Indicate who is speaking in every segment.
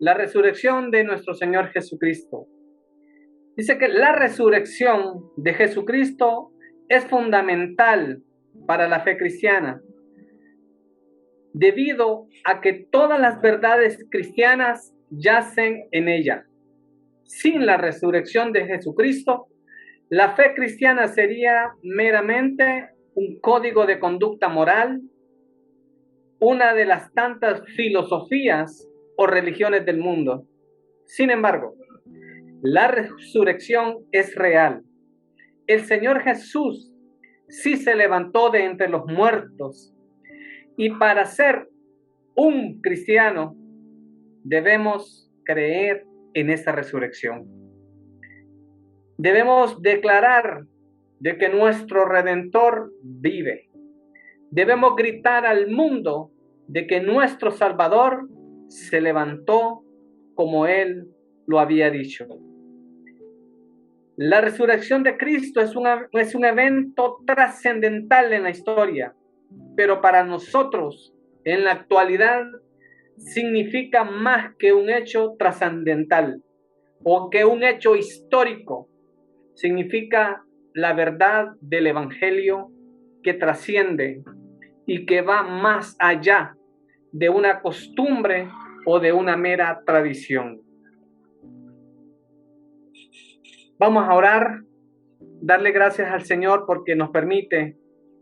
Speaker 1: la resurrección de nuestro Señor Jesucristo. Dice que la resurrección de Jesucristo es fundamental para la fe cristiana, debido a que todas las verdades cristianas yacen en ella. Sin la resurrección de Jesucristo, la fe cristiana sería meramente un código de conducta moral, una de las tantas filosofías o religiones del mundo. Sin embargo, la resurrección es real. El Señor Jesús sí se levantó de entre los muertos. Y para ser un cristiano debemos creer en esa resurrección. Debemos declarar de que nuestro Redentor vive. Debemos gritar al mundo de que nuestro Salvador se levantó como Él lo había dicho. La resurrección de Cristo es un evento trascendental en la historia, pero para nosotros en la actualidad significa más que un hecho trascendental o que un hecho histórico. Significa la verdad del Evangelio que trasciende y que va más allá de una costumbre o de una mera tradición. Vamos a orar, darle gracias al Señor porque nos permite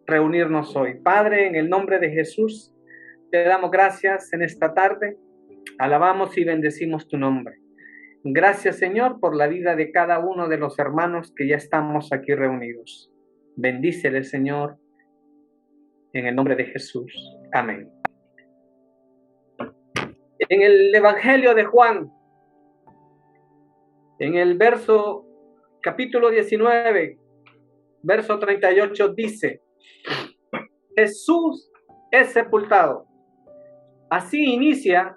Speaker 1: reunirnos hoy. Padre, en el nombre de Jesús, te damos gracias en esta tarde, alabamos y bendecimos tu nombre. Gracias, Señor, por la vida de cada uno de los hermanos que ya estamos aquí reunidos. Bendícele, Señor, en el nombre de Jesús. Amén. En el Evangelio de Juan, en el capítulo 19, verso 38, dice: Jesús es sepultado. Así inicia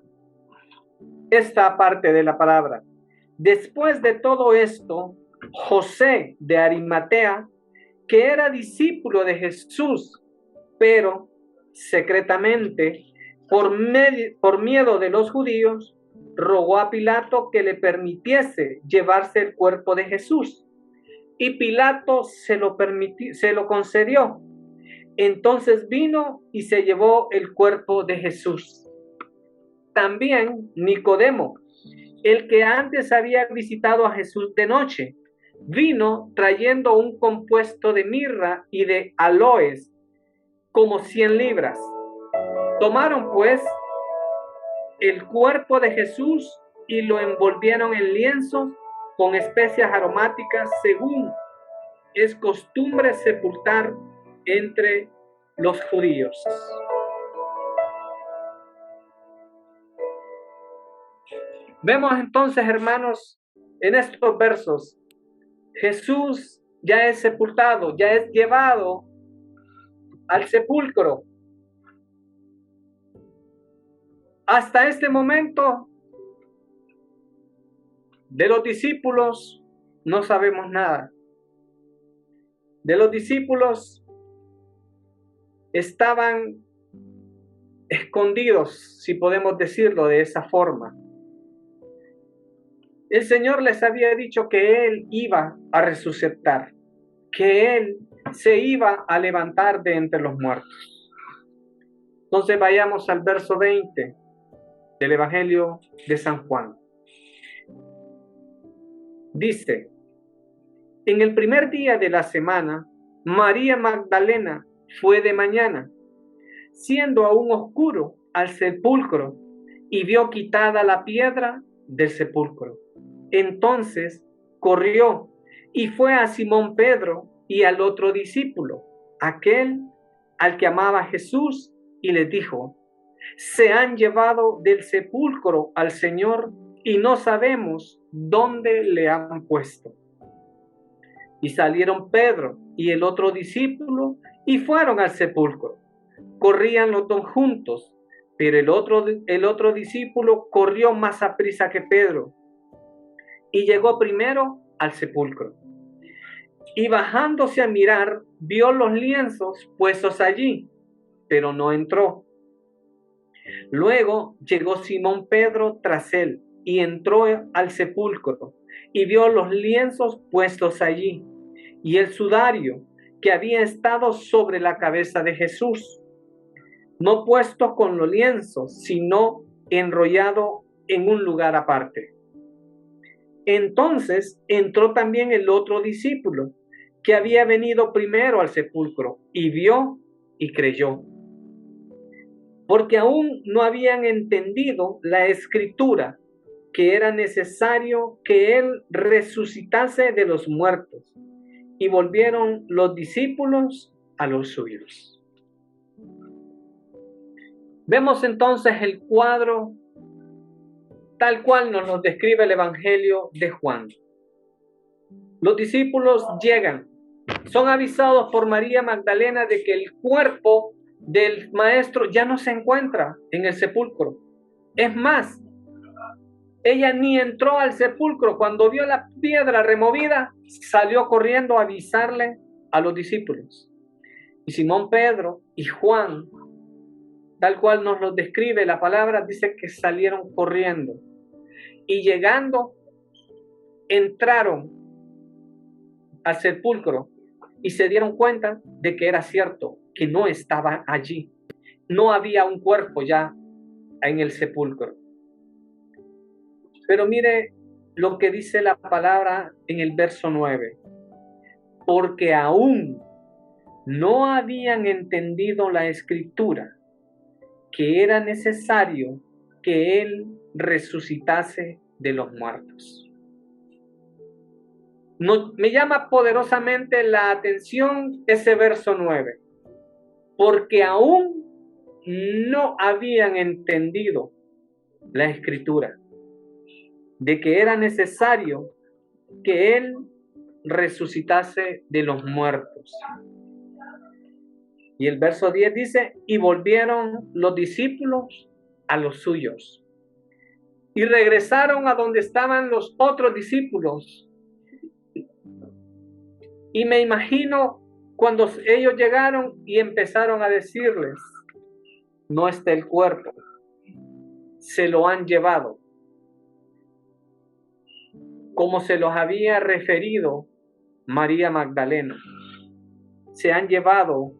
Speaker 1: esta parte de la palabra. Después de todo esto, José de Arimatea, que era discípulo de Jesús, pero secretamente, por miedo de los judíos, rogó a Pilato que le permitiese llevarse el cuerpo de Jesús. Y Pilato se lo concedió. Entonces vino y se llevó el cuerpo de Jesús. También Nicodemo, el que antes había visitado a Jesús de noche, vino trayendo un compuesto de mirra y de aloes, como 100 libras. Tomaron pues el cuerpo de Jesús y lo envolvieron en lienzos con especias aromáticas, según es costumbre sepultar entre los judíos. Vemos entonces, hermanos, en estos versos, Jesús ya es sepultado, ya es llevado al sepulcro. Hasta este momento, de los discípulos no sabemos nada. De los discípulos estaban escondidos, si podemos decirlo de esa forma. El Señor les había dicho que Él iba a resucitar, que Él se iba a levantar de entre los muertos. Entonces vayamos al verso 20 del Evangelio de San Juan. Dice: en el primer día de la semana, María Magdalena fue de mañana, siendo aún oscuro, al sepulcro, y vio quitada la piedra del sepulcro. Entonces corrió y fue a Simón Pedro y al otro discípulo, aquel al que amaba Jesús, y les dijo: se han llevado del sepulcro al Señor y no sabemos dónde le han puesto. Y salieron Pedro y el otro discípulo y fueron al sepulcro. Corrían los dos juntos, pero el otro discípulo corrió más aprisa que Pedro y llegó primero al sepulcro. Y bajándose a mirar, vio los lienzos puestos allí, pero no entró. Luego llegó Simón Pedro tras él y entró al sepulcro y vio los lienzos puestos allí y el sudario que había estado sobre la cabeza de Jesús, no puesto con los lienzos, sino enrollado en un lugar aparte. Entonces entró también el otro discípulo que había venido primero al sepulcro y vio y creyó, porque aún no habían entendido la escritura, que era necesario que él resucitase de los muertos. Y volvieron los discípulos a los suyos. Vemos entonces el cuadro tal cual nos lo describe el Evangelio de Juan. Los discípulos llegan, son avisados por María Magdalena de que el cuerpo del maestro ya no se encuentra en el sepulcro. Es más, ella ni entró al sepulcro. Cuando vio la piedra removida, salió corriendo a avisarle a los discípulos. Y Simón Pedro y Juan, tal cual nos lo describe la palabra, dice que salieron corriendo. Y llegando, entraron al sepulcro y se dieron cuenta de que era cierto, que no estaba allí. No había un cuerpo ya en el sepulcro. Pero mire lo que dice la palabra en el verso 9. Porque aún no habían entendido la escritura, que era necesario que él resucitase de los muertos. Me llama poderosamente la atención ese verso 9. Porque aún no habían entendido la escritura, de que era necesario que él resucitase de los muertos. Y el verso 10 dice, y volvieron los discípulos a los suyos. Y regresaron a donde estaban los otros discípulos. Y me imagino cuando ellos llegaron y empezaron a decirles, no está el cuerpo, se lo han llevado, como se los había referido María Magdalena. Se han llevado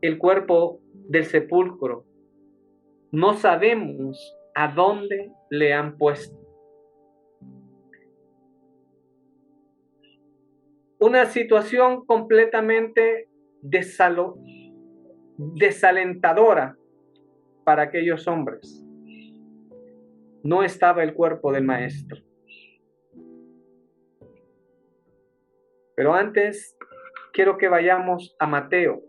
Speaker 1: el cuerpo del sepulcro. No sabemos a dónde le han puesto. Una situación completamente desalentadora para aquellos hombres. No estaba el cuerpo del maestro. Pero antes quiero que vayamos a Mateo.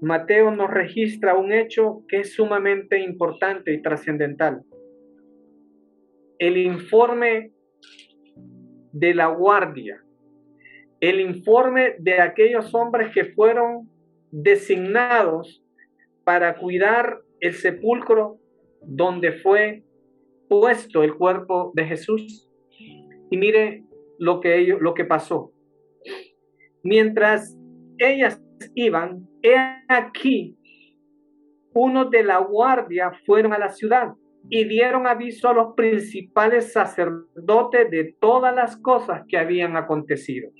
Speaker 1: Mateo nos registra un hecho que es sumamente importante y trascendental. El informe de la guardia, el informe de aquellos hombres que fueron designados para cuidar el sepulcro donde fue puesto el cuerpo de Jesús. Y mire lo que pasó. Mientras ellas iban, he aquí, unos de la guardia fueron a la ciudad y dieron aviso a los principales sacerdotes de todas las cosas que habían acontecido.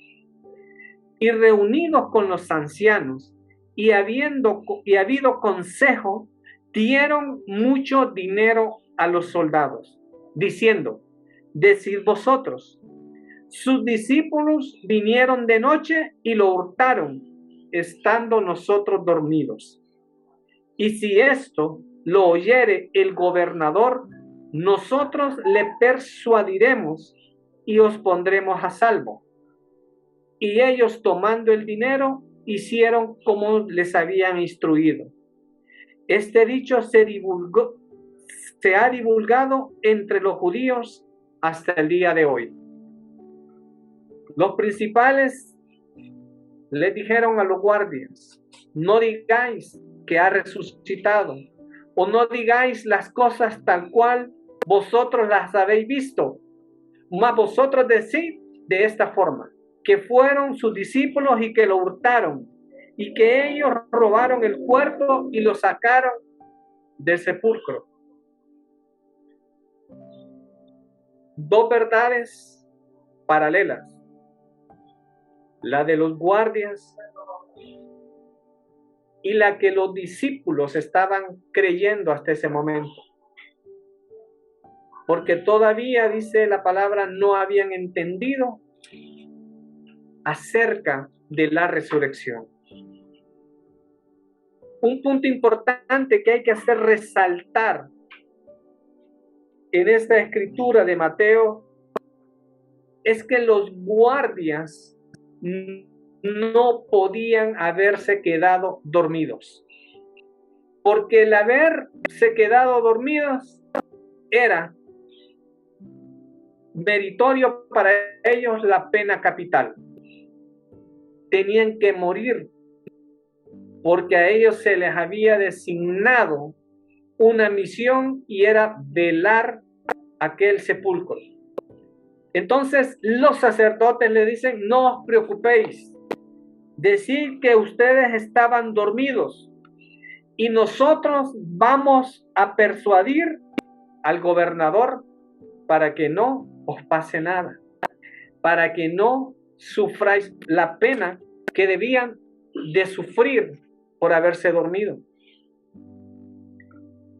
Speaker 1: Y reunidos con los ancianos y habido consejo, dieron mucho dinero a los soldados, diciendo, decid vosotros, sus discípulos vinieron de noche y lo hurtaron, estando nosotros dormidos. Y si esto lo oyere el gobernador, nosotros le persuadiremos y os pondremos a salvo. Y ellos, tomando el dinero, hicieron como les habían instruido. Este dicho se ha divulgado entre los judíos hasta el día de hoy. Los principales le dijeron a los guardias, no digáis que ha resucitado, o no digáis las cosas tal cual vosotros las habéis visto, mas vosotros decid de esta forma, que fueron sus discípulos y que lo hurtaron, y que ellos robaron el cuerpo y lo sacaron del sepulcro. dos verdades paralelas, la de los guardias y la que los discípulos estaban creyendo hasta ese momento. Porque todavía, dice la palabra, no habían entendido acerca de la resurrección. Un punto importante que hay que hacer resaltar en esta escritura de Mateo es que los guardias no podían haberse quedado dormidos, porque el haberse quedado dormidos era meritorio para ellos la pena capital. Tenían que morir porque a ellos se les había designado una misión y era velar aquel sepulcro. Entonces los sacerdotes le dicen, no os preocupéis, decid que ustedes estaban dormidos y nosotros vamos a persuadir al gobernador para que no os pase nada, para que no sufráis la pena que debían de sufrir por haberse dormido.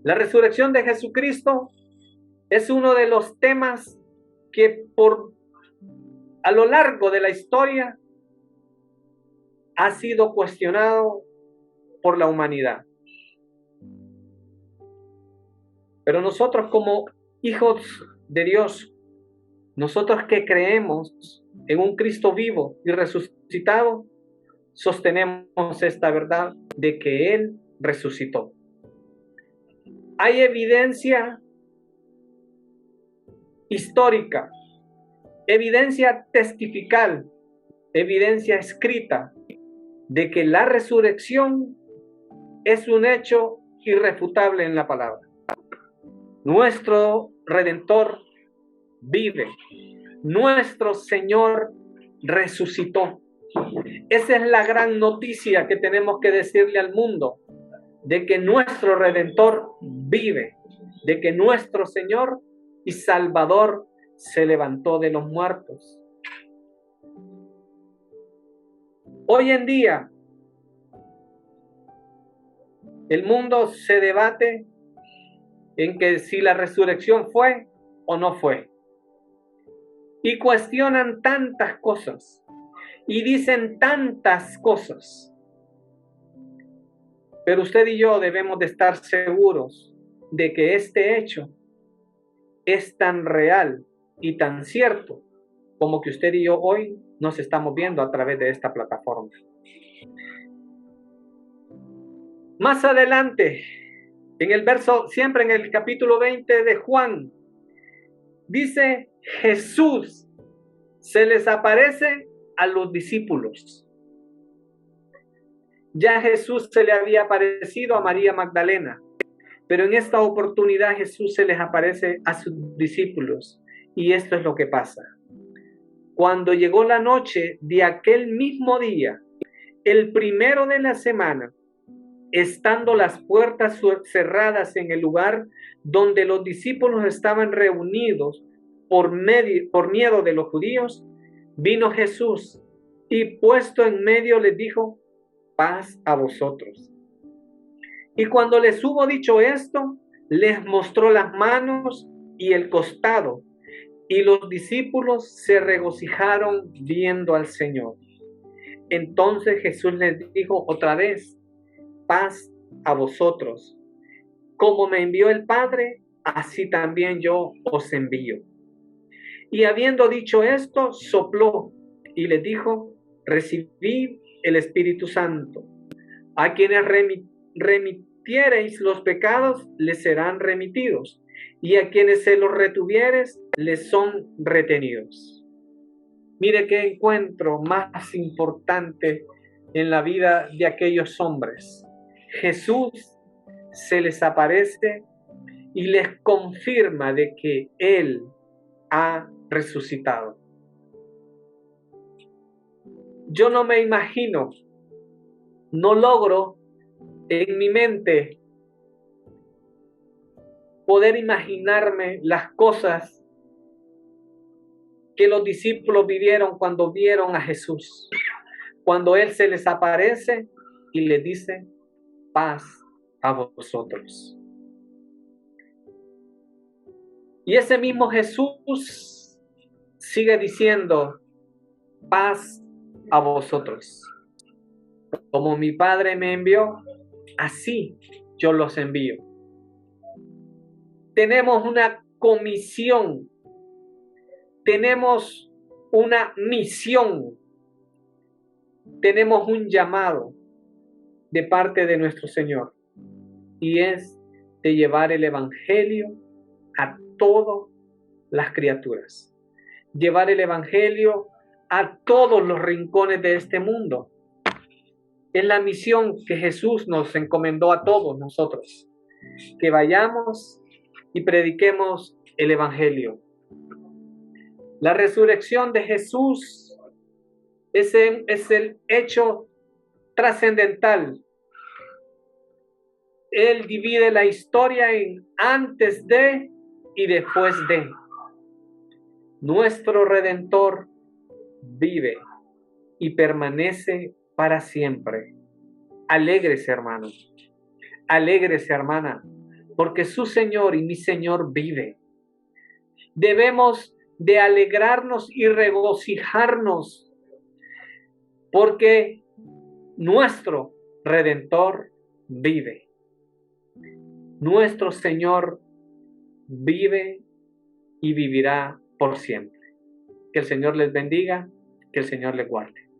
Speaker 1: La resurrección de Jesucristo es uno de los temas que a lo largo de la historia ha sido cuestionado por la humanidad. Pero nosotros como hijos de Dios, nosotros que creemos en un Cristo vivo y resucitado, sostenemos esta verdad de que Él resucitó. Hay evidencia histórica, evidencia testifical, evidencia escrita de que la resurrección es un hecho irrefutable en la palabra. Nuestro Redentor vive, nuestro Señor resucitó. Esa es la gran noticia que tenemos que decirle al mundo, de que nuestro Redentor vive, de que nuestro Señor y Salvador se levantó de los muertos. Hoy en día, el mundo se debate en que si la resurrección fue o no fue. Y cuestionan tantas cosas y dicen tantas cosas. Pero usted y yo debemos de estar seguros de que este hecho es tan real y tan cierto como que usted y yo hoy nos estamos viendo a través de esta plataforma. Más adelante, siempre en el capítulo 20 de Juan, dice Jesús se les aparece a los discípulos. Ya Jesús se le había aparecido a María Magdalena, pero en esta oportunidad Jesús se les aparece a sus discípulos. Y esto es lo que pasa. Cuando llegó la noche de aquel mismo día, el primero de la semana, estando las puertas cerradas en el lugar donde los discípulos estaban reunidos por miedo de los judíos, vino Jesús y puesto en medio les dijo, paz a vosotros. Y cuando les hubo dicho esto, les mostró las manos y el costado, y los discípulos se regocijaron viendo al Señor. Entonces Jesús les dijo otra vez, paz a vosotros. Como me envió el Padre, así también yo os envío. Y habiendo dicho esto, sopló y les dijo, recibid el Espíritu Santo. A quienes remitiereis los pecados, les serán remitidos, y a quienes se los retuvieres, les son retenidos. Mire qué encuentro más importante en la vida de aquellos hombres. Jesús se les aparece y les confirma de que Él ha resucitado. Yo no me imagino, no logro en mi mente poder imaginarme las cosas que los discípulos vivieron cuando vieron a Jesús. Cuando Él se les aparece y les dice, paz a vosotros. Y ese mismo Jesús sigue diciendo, paz a vosotros. Como mi Padre me envió, así yo los envío. Tenemos una comisión, tenemos una misión, tenemos un llamado de parte de nuestro Señor, y es de llevar el evangelio a todas las criaturas, llevar el evangelio a todos los rincones de este mundo. Es la misión que Jesús nos encomendó a todos nosotros, que vayamos y prediquemos el evangelio. La resurrección de Jesús es el hecho trascendental. Él divide la historia en antes de y después de. Nuestro Redentor vive y permanece para siempre. Alégrese, hermano. Alégrese, hermana, porque su Señor y mi Señor vive. Debemos de alegrarnos y regocijarnos, porque nuestro Redentor vive. Nuestro Señor vive y vivirá por siempre. Que el Señor les bendiga, que el Señor les guarde.